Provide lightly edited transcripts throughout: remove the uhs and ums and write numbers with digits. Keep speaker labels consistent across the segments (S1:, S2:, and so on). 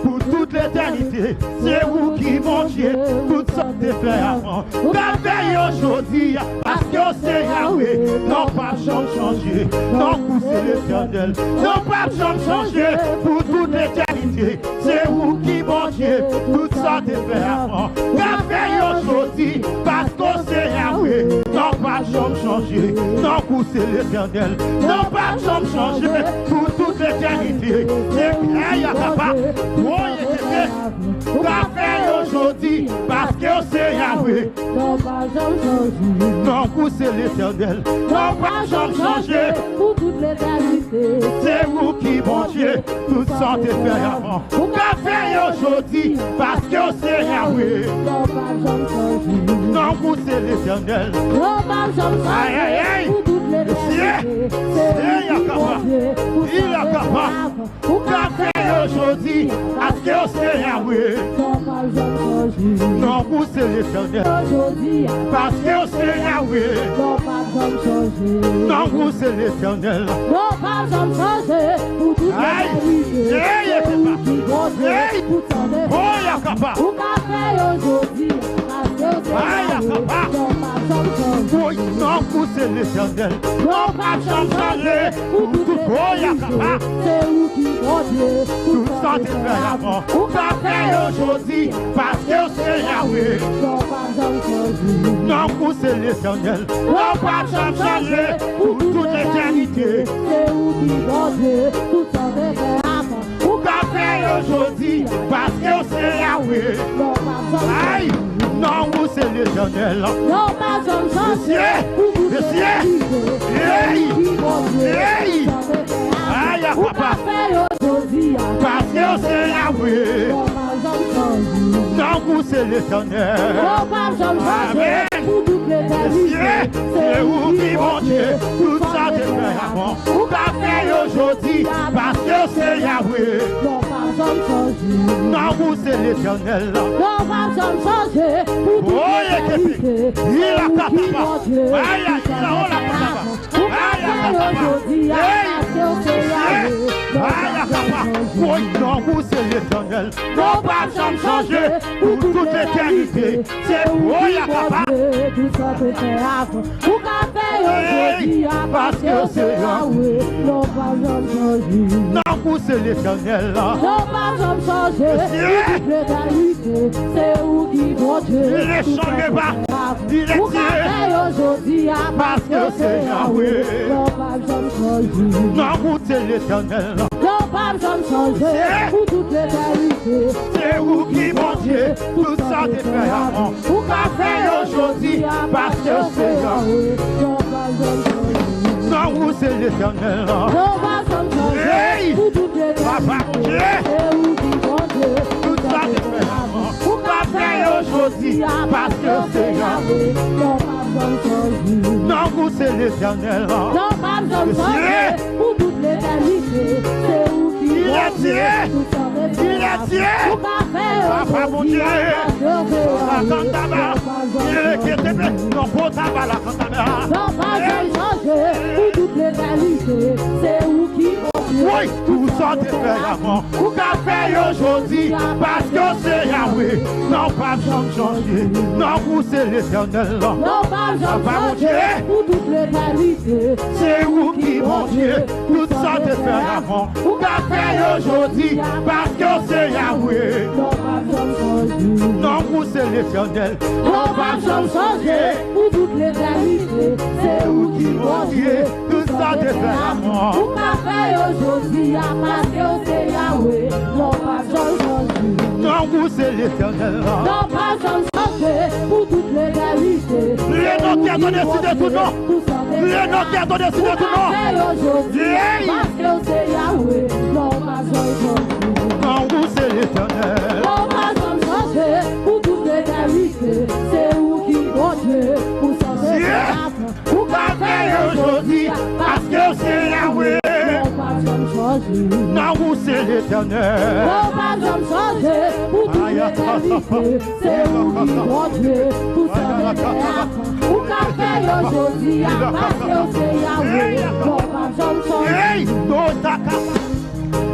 S1: pour toute l'éternité. C'est vous qui mangez toutes sortes de faits avant. Réveille aujourd'hui, parce que c'est Yahweh. Non, pas changer. Non, c'est l'éternel. Non, pas changer pour toute l'éternité. C'est vous qui mangez toutes sortes de faits avant. Réveille aujourd'hui, parce que c'est Yahweh. Non, pas changer. Non, c'est l'éternel. Non, pas changer pour toute l'éternité. C'est bien, Yakaba. Réveille aujourd'hui, parce que c'est Yahweh.
S2: Non, pas changer.
S1: Non, c'est l'éternel. Non, pas changer
S2: pour toute l'éternité.
S1: C'est vous qui mangez toutes sortes de faits avant. Vous réveille aujourd'hui, parce que c'est Yahweh.
S2: Non, pas changer.
S1: Non, c'est l'éternel.
S2: Non, pas changer pour toute l'éternité. C'est
S1: Yakaba. Il a capable. Vous réveille aujourd'hui, parce que c'est Yahweh.
S2: Non, pas changer.
S1: Non, c'est l'éternel.
S2: Aujourd'hui,
S1: Parce que c'est Yahweh.
S2: non, pas changer.
S1: Non, c'est l'éternel.
S2: Non, pas changer pour toute l'éternité. C'est vous qui mangez pour s'en défaire.
S1: Oh, Yakaba.
S2: Vous réveille aujourd'hui, parce que c'est Yahweh. Non, pas changer.
S1: Oui, non, c'est l'éternel.
S2: Non, pas changer pour toute l'éternité. C'est vous qui mangez
S1: Tout
S2: pour
S1: ça
S2: s'en
S1: te fait
S2: défaire.
S1: avant. Vous réveille aujourd'hui, parce que c'est Yahweh.
S2: Non, pas changer.
S1: Non, c'est l'éternel. Non, pas changer pour toute l'éternité.
S2: C'est vous qui mangez pour s'en défaire.
S1: Vous réveille aujourd'hui, parce que c'est Yahweh.
S2: Non, pas changer.
S1: Aïe, non, c'est l'éternel.
S2: Non, pas changer pour toute l'éternité. C'est vous qui mangez pour s'en défaire.
S1: Aïe,
S2: Vous
S1: papa,
S2: réveille aujourd'hui.
S1: parce que c'est Yahweh.
S2: Non, pas changer.
S1: Non, c'est l'éternel.
S2: Non, pas changer pour toute l'éternité.
S1: C'est vous qui mangez tout ça de fait avant. Vous réveille aujourd'hui, parce que c'est Yahweh.
S2: Non, pas changer.
S1: Non, c'est l'éternel.
S2: Non, pas changer pour toute l'éternité.
S1: Il a
S2: C'est vous qui
S1: capable.
S2: mangez
S1: Aïe, aïe,
S2: tout
S1: il a
S2: ça
S1: la
S2: de fait
S1: capable.
S2: avant. Vous
S1: Aïe,
S2: réveillez aujourd'hui, parce que c'est Yahweh. Non, pas changer.
S1: oui, non, c'est l'éternel. Non, pas changer pour toute l'éternité. C'est vous qui mangez
S2: tout ça de fait avant. Vous réveillez aujourd'hui, parce que c'est Yahweh. Non, pas changer.
S1: Non, c'est l'éternel.
S2: Non, pas changer pour toute l'éternité. C'est vous qui mangez
S1: Il ne
S2: tout ça
S1: change
S2: de
S1: pas.
S2: fait avant.
S1: Il est
S2: Vous
S1: Dieu.
S2: réveillez aujourd'hui, parce que c'est Yahweh. Non, pas changer.
S1: Non, c'est l'éternel.
S2: Non, pas changer pour toute l'éternité.
S1: C'est vous qui mangez tout ça de fait avant. Vous réveillez aujourd'hui, parce que c'est Yahweh.
S2: Non, pas changer.
S1: Non, c'est l'éternel.
S2: Non, pas changer pour toute
S1: Papa,
S2: l'éternité. C'est vous qui mangez
S1: tout ça de fait avant. Vous réveillez aujourd'hui, parce que c'est Yahweh.
S2: non, pas changer.
S1: Non, c'est l'éternel.
S2: Non, pas changer pour toute l'éternité. C'est vous qui
S1: Il est Dieu. Il est Dieu. Papa, mon Dieu. La cantaba. Il est qui était bien. Non, pour tabac, la cantaba.
S2: Non, pas changer pour toute l'éternité. C'est vous qui
S1: Oui, tout ça te fait avant. Vous réveillez aujourd'hui, parce que c'est Yahweh. Non, pas changer. Non, vous c'est l'éternel.
S2: non, pas changer pour toute l'éternité.
S1: C'est vous qui mangez tout ça te fait avant. Vous réveillez aujourd'hui, parce que c'est Yahweh.
S2: Non, pas changer.
S1: Non, vous c'est l'éternel.
S2: Non, pas changer pour toute l'éternité. C'est vous qui mangez
S1: tout ça te fait avant.
S2: Vous réveillez aujourd'hui, parce que c'est Yahweh. Non, pas changer.
S1: Non, vous c'est l'éternel.
S2: Non, pas changer pour toute l'éternité.
S1: Les noms qui ont décidé tout nom. Les noms qui ont décidé tout nom.
S2: Parce que c'est Yahweh. Non, pas changer.
S1: Non, vous c'est l'éternel.
S2: Non, pas changer pour toute l'éternité. C'est vous qui mangez pour s'en défaire.
S1: Vous réveillez aujourd'hui, parce que c'est Yahweh.
S2: Non, pas changer.
S1: Non, vous c'est l'éternel.
S2: Non, pas changer pour toute l'éternité. C'est vous qui mangez pour s'en défaire. Vous réveillez aujourd'hui, parce que c'est Yahweh. Non, pas changer.
S1: Hey, no,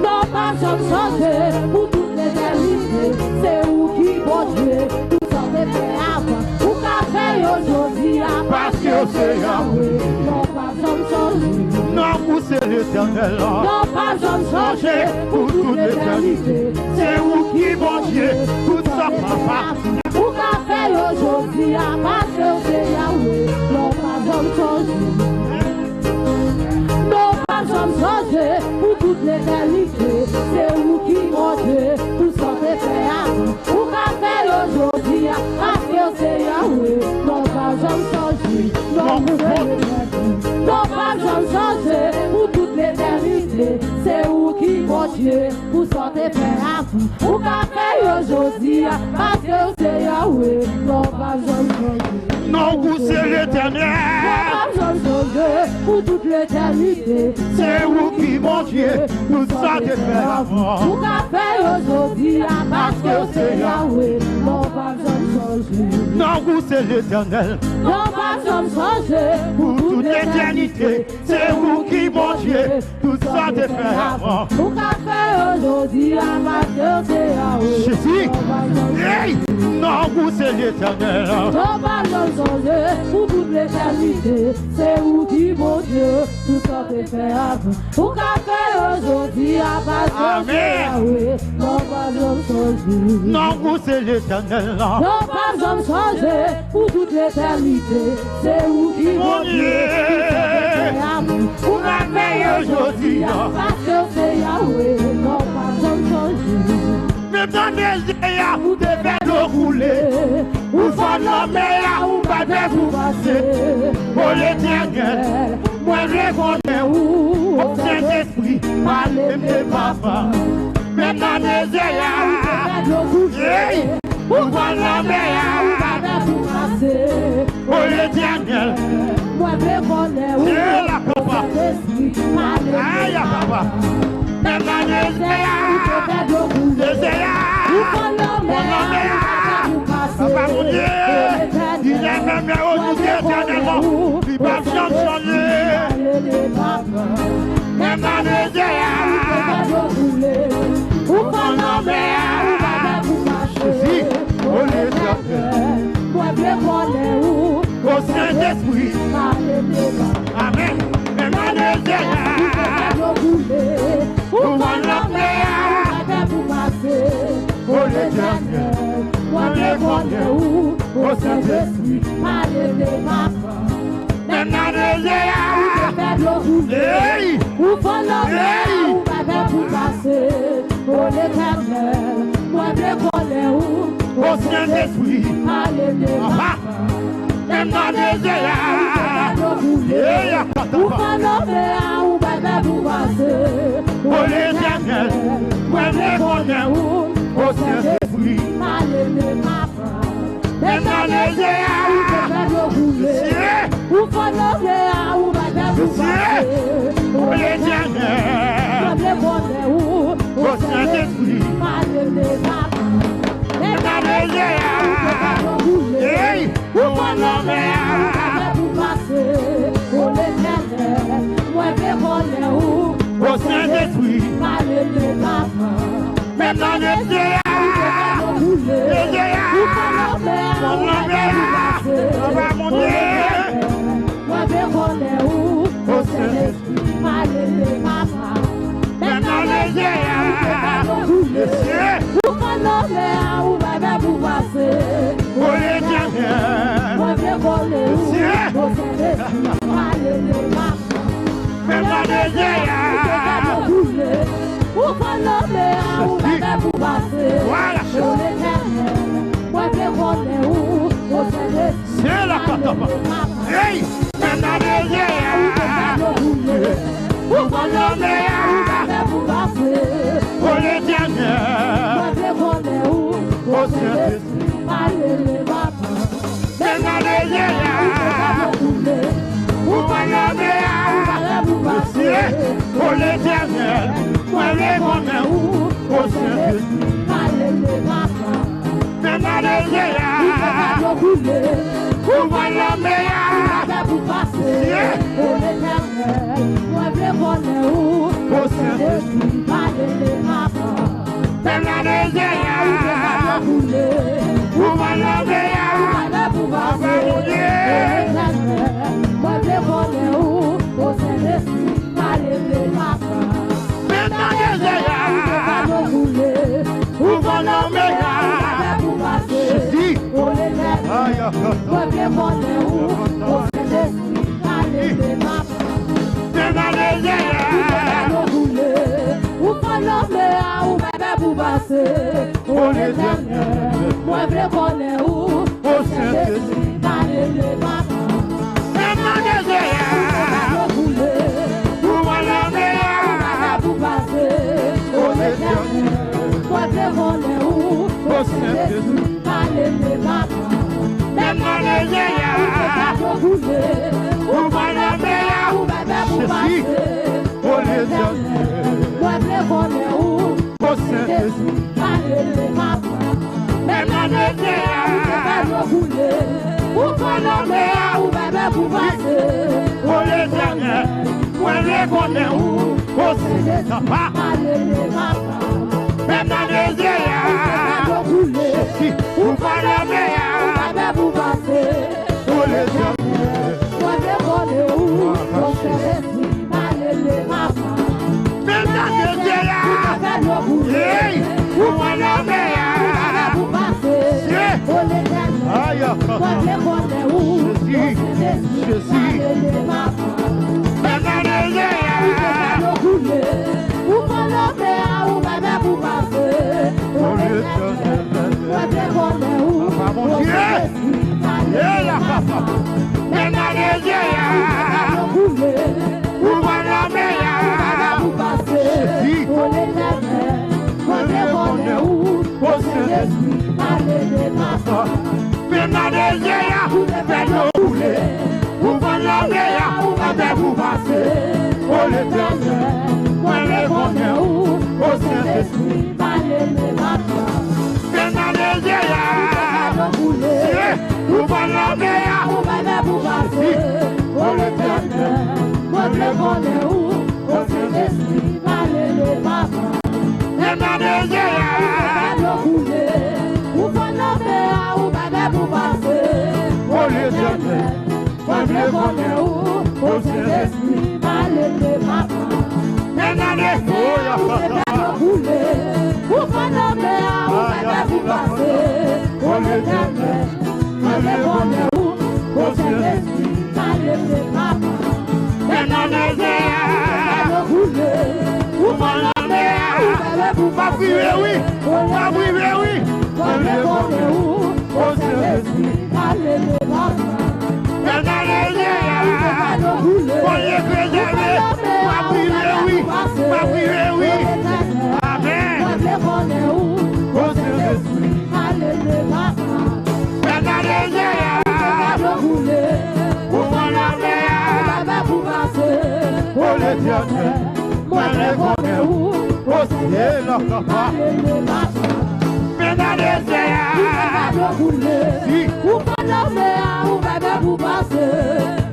S2: Non, pas changer pour toute l'éternité.
S1: c'est Yahweh.
S2: Non, pas jamais changé.
S1: Non, vous c'est l'éternel.
S2: Non, pas jamais changé. Pour toute l'éternité.
S1: C'est vous qui mangez tout ça, papa.
S2: Pour qu'a fait aujourd'hui, à passer c'est Yahweh. Non, pas jamais changé. Non, pas jamais changé. Pour toute l'éternité. C'est vous qui mangez tout ça, c'est fait avant. Pour qu'a fait aujourd'hui, à passer c'est Yahweh. Non, pas jamais changé. Non, vous non, pas jamais changé. Pour toute l'éternité. C'est vous qui mangez pour sortir faire avant. Pour qu'a fait aujourd'hui, parce que c'est Yahweh. Non, pas jamais changé.
S1: Non, vous c'est
S2: Non,
S1: l'éternel.
S2: pas jamais changé. Pour toute l'éternité.
S1: C'est vous qui mangez tout ça de faire avant.
S2: Pour qu'a fait aujourd'hui, parce que c'est Yahweh. Non, pas jamais changé.
S1: Non, vous c'est l'éternel.
S2: Non, pas jamais changé.
S1: Pour toute l'éternité, c'est vous qui mangez tout ça de faire avant.
S2: Pour qu'a fait aujourd'hui, parce que c'est Yahweh.
S1: Jésus,
S2: Non, pas jamais
S1: hey, non, vous c'est l'éternel.
S2: non, pas jamais changé. Pour toute l'éternité. C'est vous qui, mon Dieu, tout ça fait faire avant. Pour qu'a fait aujourd'hui, parce que c'est Yahweh. Non, pas jamais changé.
S1: Non, vous c'est l'éternel.
S2: Non, pas jamais changé. Pour toute l'éternité. C'est vous qui, mon Dieu, tout ça fait faire avant. Pour qu'a fait aujourd'hui, parce que c'est Yahweh. Non, pas jamais changé.
S1: Même dans les yeux, vous devez le rouler. Vous faites l'homme, vous battez, vous passez. Pour l'éternel, moi je connais où. Au Saint-Esprit, parlez mes papas. Même dans les yeux, vous faites l'homme, vous battez, vous passez. Pour l'éternel,
S2: moi je connais où.
S1: c'est la papa. Aïe, papa. Même dans les yeux, papa mon Dieu, il est même là au bout éternellement, il va jamais changer. Même dans les yeux, Jésus, au l'éternel, au Saint-Esprit, amen. Même dans les yeux, au l'éternel, moi je connais où, au Saint-Esprit, même dans les yeux, hey,
S2: Où faut l'homme, où va pour passer, pour l'éternel, moi je connais où,
S1: au Saint-Esprit,
S2: alléluia.
S1: même dans les yeux, hey,
S2: Où faut l'homme, où va pour passer,
S1: au l'éternel, moi je connais où, au Saint-Esprit,
S2: alléluia.
S1: même dans les yeux,
S2: Où faut l'homme, où va pour passer,
S1: au l'éternel,
S2: moi je connais où,
S1: au Saint-Esprit,
S2: alléluia.
S1: même dans les yeux, hey,
S2: Où faut l'homme, pour passer, pour l'éternel, moi je connais où,
S1: au Saint-Esprit,
S2: alléluia.
S1: même dans les yeux, mon Dieu,
S2: moi je connais où, au Saint-Esprit, alléluia.
S1: même dans les yeux,
S2: Où faut l'homme, où va pour passer,
S1: au l'éternel,
S2: moi je connais où, au Saint-Esprit, alléluia.
S1: même dans les yeux,
S2: Où faut l'homme, où va pour passer,
S1: voilà,
S2: pour l'éternel, moi je connais où, au Saint-Esprit,
S1: c'est la catapa, hey, même dans les yeux,
S2: où faut l'homme, pour passer,
S1: au l'éternel,
S2: moi je connais où, au Saint-Esprit, alléluia.
S1: même dans les yeux,
S2: Où va l'homme, pour passer,
S1: au l'éternel, moi je connais où, au Saint-Esprit,
S2: alléluia.
S1: même dans les yeux, où va l'homme,
S2: Pour passer, pour l'éternel, moi je connais où,
S1: au Saint-Esprit,
S2: alléluia.
S1: même dans les yeux, où va l'homme,
S2: Pour passer, pour l'éternel, connais où, au Saint-Esprit, allez, les maps.
S1: Même dans les airs,
S2: ou pas l'homme, ou bébé pour passer, au l'éternel, moi je connais où, au Saint-Esprit, allez, les maps.
S1: même dans les airs,
S2: Ou pas l'homme, ou bébé pour passer, au l'éternel, moi je connais où, au Saint-Esprit, allez, les maps.
S1: même dans les airs,
S2: ou pas l'homme, ou bébé pour passer,
S1: au l'éternel,
S2: moi je connais où,
S1: au Saint-Esprit,
S2: allez, les maps.
S1: même dans les airs,
S2: Ou pas l'homme, ou bébé pour passer,
S1: au l'éternel, moi je connais où, au Saint-Esprit,
S2: allez, les maps.
S1: même dans les airs,
S2: Ou pas l'homme, ou bébé pour passer,
S1: au l'éternel,
S2: moi je connais où, au Saint-Esprit, allez, les maps.
S1: même dans les airs, hey, où on la met,
S2: Pour passer, au l'éternel,
S1: aïe,
S2: moi je connais où, au Saint-Esprit, allez, les maps.
S1: même dans les airs,
S2: Ou pas l'homme, ou bébé pour passer, au l'éternel, moi je connais où, au Saint-Esprit,
S1: et
S2: allez,
S1: la
S2: les maps.
S1: papa, même dans les airs, où on la met,
S2: Pour passer, au l'éternel, moi je connais où, au Saint-Esprit, allez, les maps.
S1: même dans les airs, fais l'eau couler, où on la met, avec vous passer, au l'éternel, moi je connais où, au Saint-Esprit,
S2: allez, les maps.
S1: même dans les airs, où on la met,
S2: Pour passer, au l'éternel, moi je connais où, au Saint-Esprit, allez, les maps.
S1: même dans les airs,
S2: Ou pas l'homme, ou bébé pour passer,
S1: au l'éternel,
S2: moi je connais où, au Saint-Esprit, allez, les maps.
S1: même dans les airs,
S2: Ou pas l'homme, ou bébé pour passer, au l'éternel, moi je connais où, au Saint-Esprit, allez, les maps.
S1: même dans les airs,
S2: Ou pas l'homme, ou bébé pour
S1: pas priver, oui, pas priver, oui,
S2: moi je connais où, au Saint-Esprit, allez, les maps.
S1: même dans les airs, voyez que j'avais, pas priver, oui, pas priver, oui, amen, au Saint-Esprit, même dans les airs, où on la met, au l'éternel, moi je connais où, au ciel, papa, même dans les airs,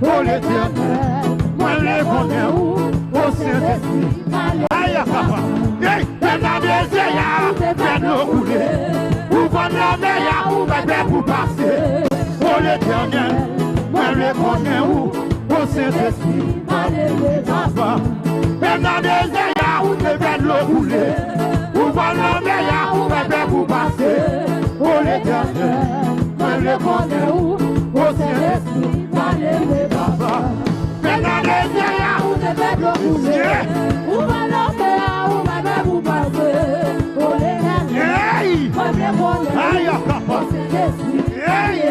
S1: au l'éternel, moi je connais où, au Saint-Esprit, aïe, papa, hey, même dans les airs, fais l'eau couler, où on la met, où bébé pour passer, au l'éternel, moi je connais où, au Saint-Esprit, papa, même dans les airs, où fais l'eau couler, où on la met, où bébé pour passer, au l'éternel, moi je connais où, au Saint-Esprit, papa, même dans les airs, hey, aïe, papa, hey,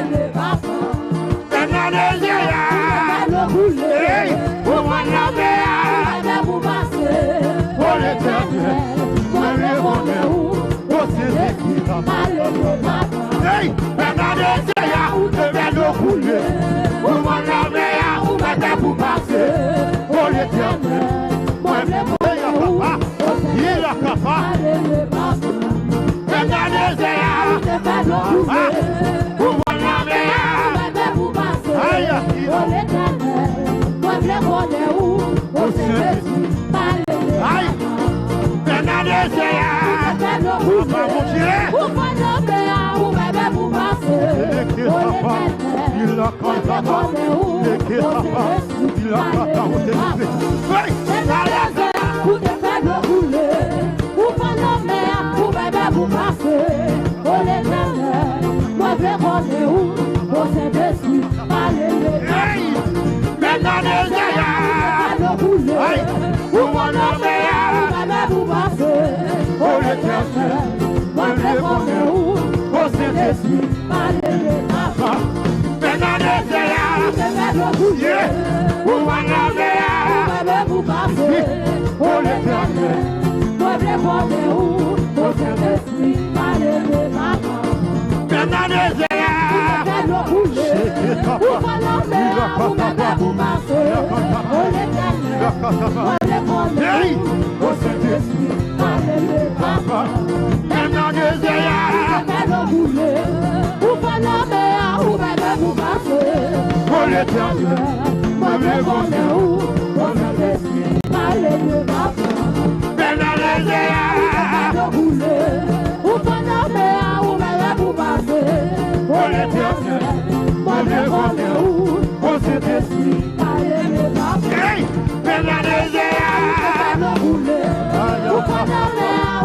S1: même dans les airs, hey, où on la met, au l'éternel, moi je connais où, au Saint-Esprit, papa, hey, même dans les airs, fais l'eau couler, où on la met, où bébé pour passer, au l'éternel, moi je connais où, il a papa, même dans les airs, où on la met, aïe, aïe, même dans les airs, où va mon Dieu, il a quand papa, il a papa, il a papa, on te hey, dans les airs,
S2: Ou te fait le rouler, ou pas l'homme, ou bébé pour passer, au l'éternel, moi je connais où, au Saint-Esprit, connais où, au Saint-Esprit, parler papa.
S1: Maintenant les airs, vous m'avez
S2: vous passer, oh l'Éternel, moi je connais où, au Saint-Esprit, parler papa.
S1: maintenant les airs,
S2: Vous passer, oh l'Éternel, moi je connais où, au Saint-Esprit, parler papa.
S1: maintenant les airs,
S2: oh l'Éternel, moi je connais où, au Saint-Esprit, parler papa.
S1: maintenant les airs,
S2: oh l'Éternel, moi je connais où, au Saint-Esprit, parler papa.
S1: hey, maintenant les airs, maintenant les airs,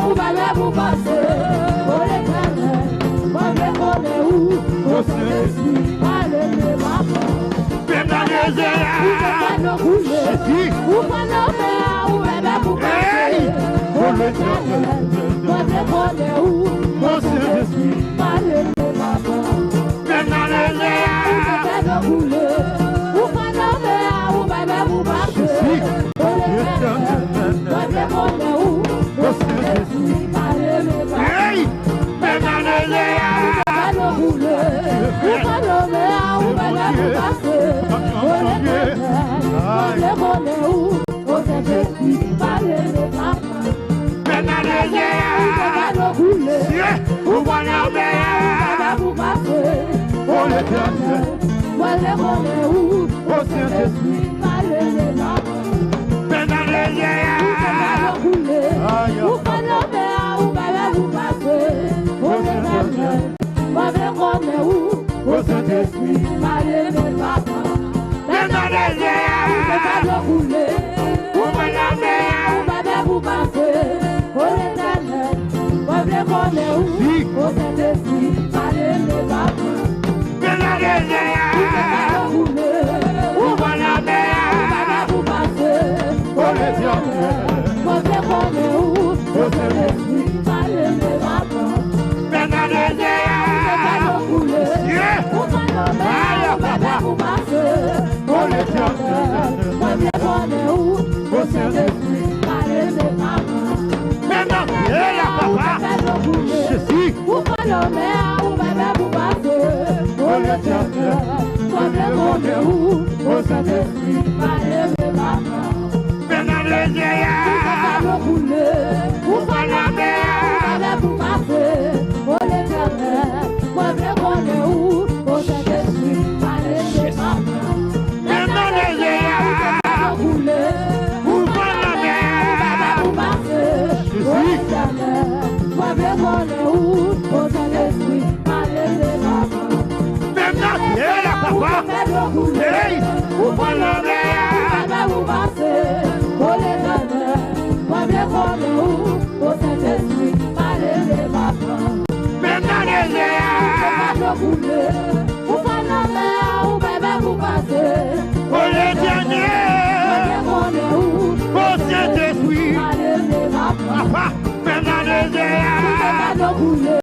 S1: maintenant les airs, hey, maintenant les airs, maintenant les airs, vous m'avez
S2: oh l'Éternel, moi je connais où, au Saint-Esprit, parler papa.
S1: maintenant les airs,
S2: Vous au Saint-Esprit, parler papa.
S1: maintenant les airs,
S2: Vous m'avez vous passer, oh l'Éternel, moi je connais où, au Saint-Esprit, parler papa.
S1: maintenant les airs,
S2: Vous m'avez vous passer, oh l'Éternel, moi je connais où, au Saint-Esprit, parler papa.
S1: maintenant les airs,
S2: Vous passer, oh l'Éternel, moi je connais où, au Saint-Esprit, parler papa.
S1: maintenant et la papa, ceci,
S2: Vous passer, oh l'Éternel, moi je connais où, au Saint-Esprit, parler papa.
S1: maintenant les airs,
S2: Vous passer, oh l'Éternel, moi je connais où, au Saint-Esprit, parler papa.
S1: maintenant les airs,
S2: Vous passer, oh l'Éternel, moi je connais où, au Saint-Esprit, parler papa.
S1: maintenant et la papa, hey,
S2: Vous passer, oh l'Éternel, moi je connais où, au Saint-Esprit, parler papa.
S1: maintenant les airs,
S2: Vous passer,
S1: oh l'Éternel, oh Saint-Esprit, papa, maintenant les airs,